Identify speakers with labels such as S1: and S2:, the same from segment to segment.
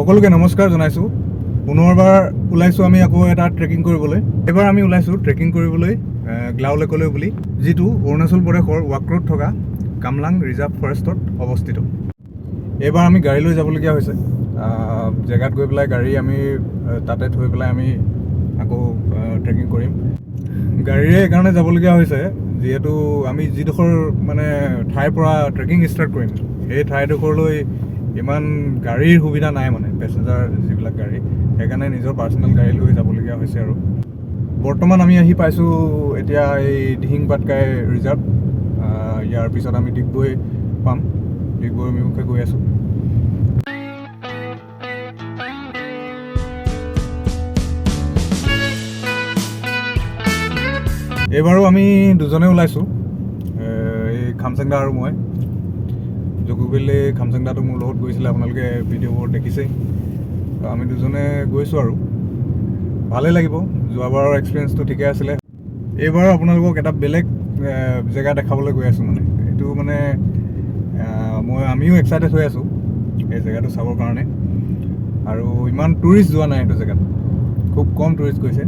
S1: সকলোকে নমস্কাৰ জনাইছোঁ। পুনৰবাৰ ওলাইছোঁ আমি আকৌ এটা ট্ৰেকিং কৰিবলৈ। এবাৰ আমি ওলাইছোঁ ট্ৰেকিং কৰিবলৈ গ্লাও লেকলৈ বুলি, যিটো অৰুণাচল প্ৰদেশৰ ৱাক্ৰত থকা কামলাং ৰিজাৰ্ভ ফৰেষ্টত অৱস্থিত। এইবাৰ আমি গাড়ী লৈ যাবলগীয়া হৈছে। জেগাত গৈ পেলাই গাড়ী আমি তাতে থৈ পেলাই আমি আকৌ ট্ৰেকিং কৰিম। গাড়ীৰে এইকাৰণে যাবলগীয়া হৈছে যিহেতু আমি যিডোখৰ মানে ঠাইৰ পৰা ট্ৰেকিং ষ্টাৰ্ট কৰিম, সেই ঠাইডোখৰলৈ ইমান গাড়ীৰ সুবিধা নাই, মানে পেছেঞ্জাৰ যিবিলাক গাড়ী, সেইকাৰণে নিজৰ পাৰ্চনেল গাড়ী লৈ যাবলগীয়া হৈছে। আৰু বৰ্তমান আমি আহি পাইছোঁ এতিয়া এই দিহিং পাটকাই ৰিজাৰ্ভ। ইয়াৰ পিছত আমি ডিগবৈ পাম, ডিগবৈ অভিমুখে গৈ আছোঁ। এইবাৰো আমি দুজনে ওলাইছোঁ, এই খামচেংদা আৰু মই। জকুবিলে খামচেংদাটো মোৰ লগত গৈছিলে, আপোনালোকে ভিডিঅ'বোৰ দেখিছেই। আমি দুজনে গৈছোঁ আৰু ভালেই লাগিব। যোৱাবাৰৰ এক্সপিৰিয়েঞ্চটো ঠিকে আছিলে। এইবাৰ আপোনালোকক এটা বেলেগ জেগা দেখাবলৈ গৈ আছোঁ। মানে এইটো মানে আমিও এক্সাইটেড হৈ আছোঁ এই জেগাটো চাবৰ কাৰণে। আৰু ইমান টুৰিষ্ট যোৱা নাই এইটো জেগাত, খুব কম টুৰিষ্ট গৈছে,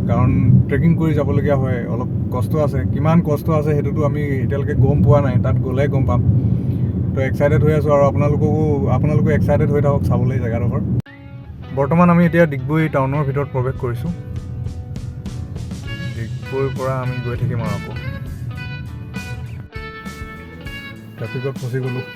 S1: কাৰণ ট্ৰেকিং কৰি যাবলগীয়া হয়, অলপ কষ্ট আছে। কিমান কষ্ট আছে সেইটোতো আমি এতিয়ালৈকে গম পোৱা নাই, তাত গ'লে গম পাম। তো এক্সাইটেড হৈ আছোঁ আৰু আপোনালোকে এক্সাইটেড হৈ থাকক চাবলৈ জেগাডোখৰ। বৰ্তমান আমি এতিয়া ডিগবৈ টাউনৰ ভিতৰত প্ৰৱেশ কৰিছোঁ। ডিগবৈৰ পৰা আমি গৈ থাকিম আৰু আকৌ ট্ৰেফিকত ফচি গ'লোঁ।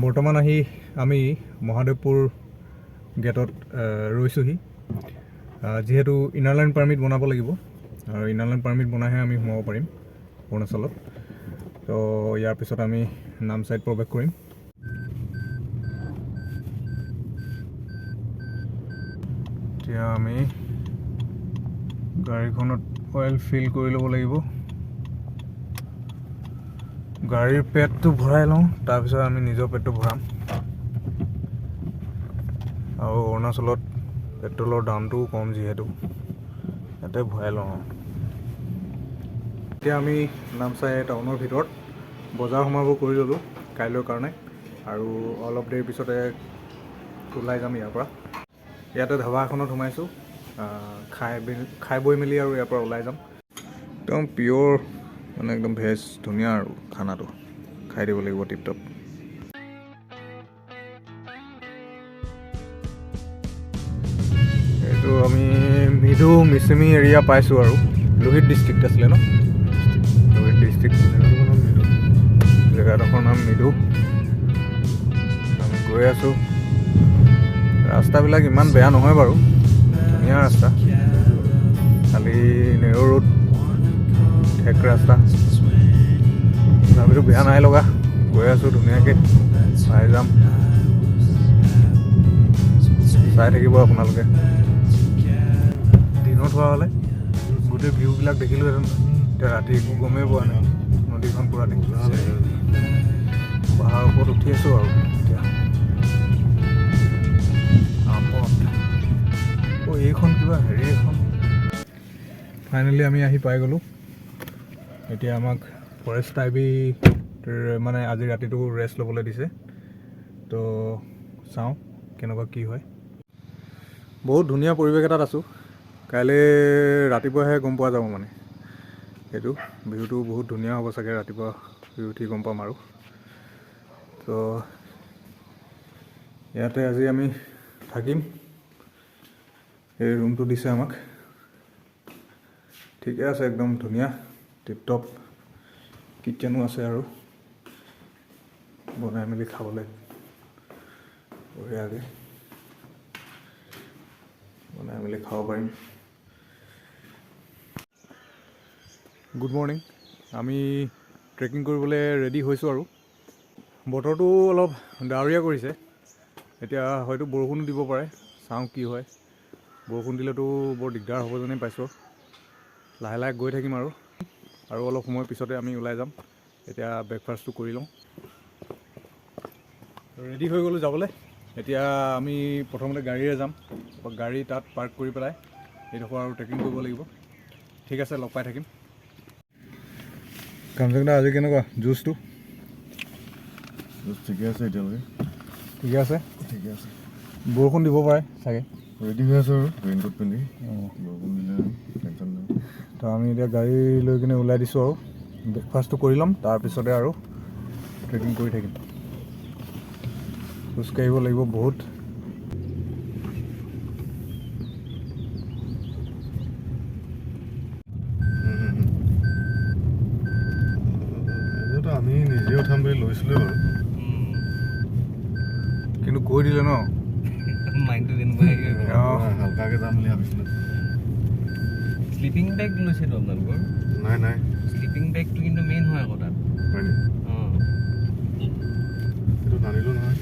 S1: বৰ্তমান আহি আমি মহাদেৱপুৰ গেটত ৰৈছোঁহি। যিহেতু ইনাৰ লাইন পাৰ্মিট বনাব লাগিব, আৰু ইনাৰ লাইন পাৰ্মিট বনাইহে আমি সোমাব পাৰিম অৰুণাচলত। তো ইয়াৰ পিছত আমি নামচাইত প্ৰৱেশ কৰিম। এতিয়া আমি গাড়ীখনত অইল ফিল কৰি ল'ব লাগিব। গাড়ীৰ পেটটো ভৰাই লওঁ, তাৰপিছত আমি নিজৰ পেটটো ভৰাম। আৰু অৰুণাচলত পেট্ৰলৰ দামটোও কম, যিহেতু ইয়াতে ভৰাই লওঁ। এতিয়া আমি নামচাই টাউনৰ ভিতৰত বজাৰ সমাৰবোৰ কৰি ল'লোঁ কাইলৈৰ কাৰণে, আৰু অলপ দেৰি পিছতে ওলাই যাম ইয়াৰ পৰা। ইয়াতে ধাবা এখনত সোমাইছোঁ, খাই বৈ মেলি আৰু ইয়াৰ পৰা ওলাই যাম। একদম পিয়'ৰ মানে একদম ভেজ, ধুনীয়া আৰু খানাটো খাই দিব লাগিব টিপটপ। এইটো আমি মিডু মিচিমি এৰিয়া পাইছোঁ, আৰু লোহিত ডিষ্ট্ৰিক্ট আছিলে ন, লোহিত ডিষ্ট্ৰিক্ট। জেগাডোখৰ নাম মিডু। আমি গৈ আছোঁ। ৰাস্তাবিলাক ইমান বেয়া নহয় বাৰু, ধুনীয়া ৰাস্তা, খালি নেৰো ৰোড, ঠেক ৰাস্তা। তথাপিতো বেয়া নাই লগা, গৈ আছোঁ ধুনীয়াকৈ, পাই যাম। চাই থাকিব আপোনালোকে। দিনত হোৱা হ'লে গোটেই ভিউবিলাক দেখিলোঁহেঁতেন, এতিয়া ৰাতি একো গমেই পোৱা নাই। নদীখন পূৰা দেখিছোঁ, পাহাৰৰ ওপৰত উঠি আছোঁ আৰু এতিয়া এইখন কিবা হেৰি এখন। ফাইনেলি আমি আহি পাই গ'লোঁ। এতিয়া আমাক ফৰেষ্ট আইবি মানে আজি ৰাতিটো ৰেষ্ট ল'বলৈ দিছে। তো চাওঁ কেনেকুৱা কি হয়। বহুত ধুনীয়া পৰিৱেশ এটাত আছোঁ। কাইলৈ ৰাতিপুৱাহে গম পোৱা যাব, মানে সেইটো ভিউটো বহুত ধুনীয়া হ'ব চাগে। ৰাতিপুৱা শুই উঠি গম পাম আৰু। তো ইয়াতে আজি আমি থাকিম। এই ৰুমটো দিছে আমাক, ঠিকে আছে, একদম ধুনীয়া টিপটপ। কিটচেনো আছে আৰু বনাই মেলি খাবলৈ বঢ়িয়াকৈ বনাই মেলি খাব পাৰিম। Good morning. আমি ট্ৰেকিং কৰিবলৈ ৰেডি হৈছোঁ আৰু বতৰটো অলপ ডাৱৰীয়া কৰিছে। এতিয়া হয়তো বৰষুণো দিব পাৰে, চাওঁ কি হয়। বৰষুণ দিলেতো বৰ দিগদাৰ হ'ব যেনেই পাইছোঁ। লাহে লাহে গৈ থাকিম আৰু অলপ সময় পিছতে আমি ওলাই যাম। এতিয়া ব্ৰেকফাষ্টটো কৰি লওঁ। ৰেডি হৈ গ'লোঁ যাবলৈ। এতিয়া আমি প্ৰথমতে গাড়ীৰে যাম। গাড়ী তাত পাৰ্ক কৰি পেলাই এইডোখৰ আৰু ট্ৰেকিং কৰিব লাগিব। ঠিক আছে, লগ পাই থাকিম। কামচেংদা আজি কেনেকুৱা জুচটো?
S2: ঠিকে আছে এতিয়ালৈকে।
S1: ঠিকে আছে,
S2: ঠিকে আছে।
S1: বৰষুণ দিব পাৰে চাগে।
S2: ৰেডি হৈ আছোঁ আৰু ৰেইনকোট পিন্ধি। বৰষুণ দিলে টেনশ্যন নাই।
S1: তো আমি এতিয়া গাড়ী লৈ কিনে ওলাই দিছোঁ আৰু ব্ৰেকফাষ্টটো কৰি ল'ম, তাৰপিছতে আৰু ট্ৰেকিং কৰি থাকিম। খোজকাঢ়িব লাগিব বহুত।
S2: এইটোতো আমি নিজে উঠাম বুলি লৈছিলোঁ বাৰু,
S1: কিন্তু কৈ দিলে ন
S3: মাইণ্ডটো তেনেকুৱাই
S2: হালকাকৈ যাম বুলি ভাবিছিলোঁ।
S3: শ্লিপিং বেগ লৈছেতো আপোনালোকৰ?
S2: নাই নাই,
S3: শ্লিপিং বেগটো কিন্তু মেইন হয় আকৌ তাত।
S2: হয় নেকি?
S3: অঁ,
S2: সেইটো নানিলোঁ নহয়।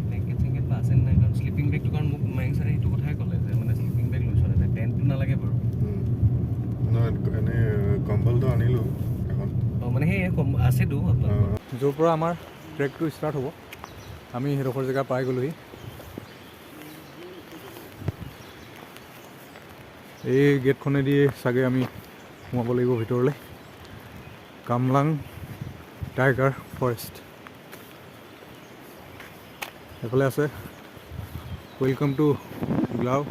S3: ব্লেংকেট চেংকেট বা আছে নাই? কাৰণ শ্লিপিং বেগটো কাৰণ মোক মাইং ছাৰে সেইটো কথাই ক'লে যে মানে শ্লিপিং বেগ লৈছোঁ নাই, টেণ্টটো নালাগে বাৰু।
S2: নহয়, এনেই কম্বলটো আনিলোঁ এখন।
S3: অঁ, মানে সেই আছেতো আপোনালোকৰ।
S1: য'ৰ পৰা আমাৰ ট্ৰেকটো ষ্টাৰ্ট হ'ব, আমি সেইডোখৰ জেগা পাই গ'লোহি। এই গেটখনেদি চাগে আমি সোমাব লাগিব ভিতৰলৈ। কামলাং টাইগাৰ ফৰেষ্ট এইফালে আছে। ৱেলকাম টু গ্লাও।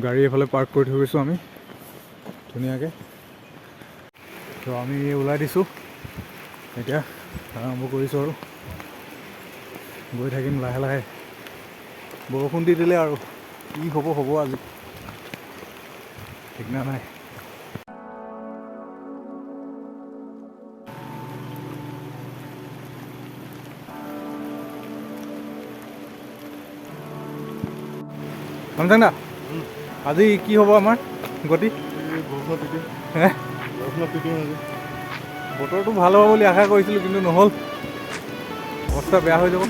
S1: গাড়ী এফালে পাৰ্ক কৰি থৈ গৈছোঁ আমি ধুনীয়াকৈ। তো আমি ওলাই দিছোঁ, এতিয়া আৰম্ভ কৰিছোঁ আৰু গৈ থাকিম লাহে লাহে। বৰষুণ দি দিলে আৰু কি হ'ব আজি ঠিকনা নাই। কামচেংদা, আজি কি হ'ব আমাৰ গতি?
S2: বৰষুণত তিতিম।
S1: হে,
S2: বৰষুণত তিতিম আজি।
S1: বতৰটো ভাল হ'ব বুলি আশা কৰিছিলোঁ, কিন্তু নহ'ল। অৱস্থা বেয়া হৈ যাব।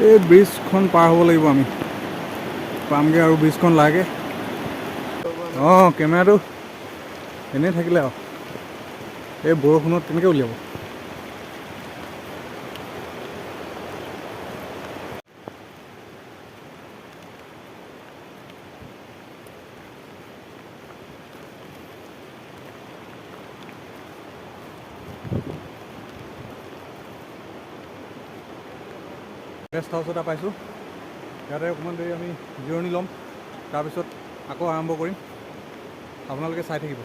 S1: এই ব্ৰিজখন পাৰ হ'ব লাগিব আমি, পামগৈ আৰু ব্ৰিজখন লাগে। অঁ, কেমেৰাটো এনেই থাকিলে আৰু এই বৰষুণত কেনেকৈ উলিয়াব? গেষ্ট হাউচ এটা পাইছোঁ, ইয়াতে অকণমান দেৰি আমি জিৰণি ল'ম, তাৰপিছত আকৌ আৰম্ভ কৰিম। আপোনালোকে চাই থাকিব।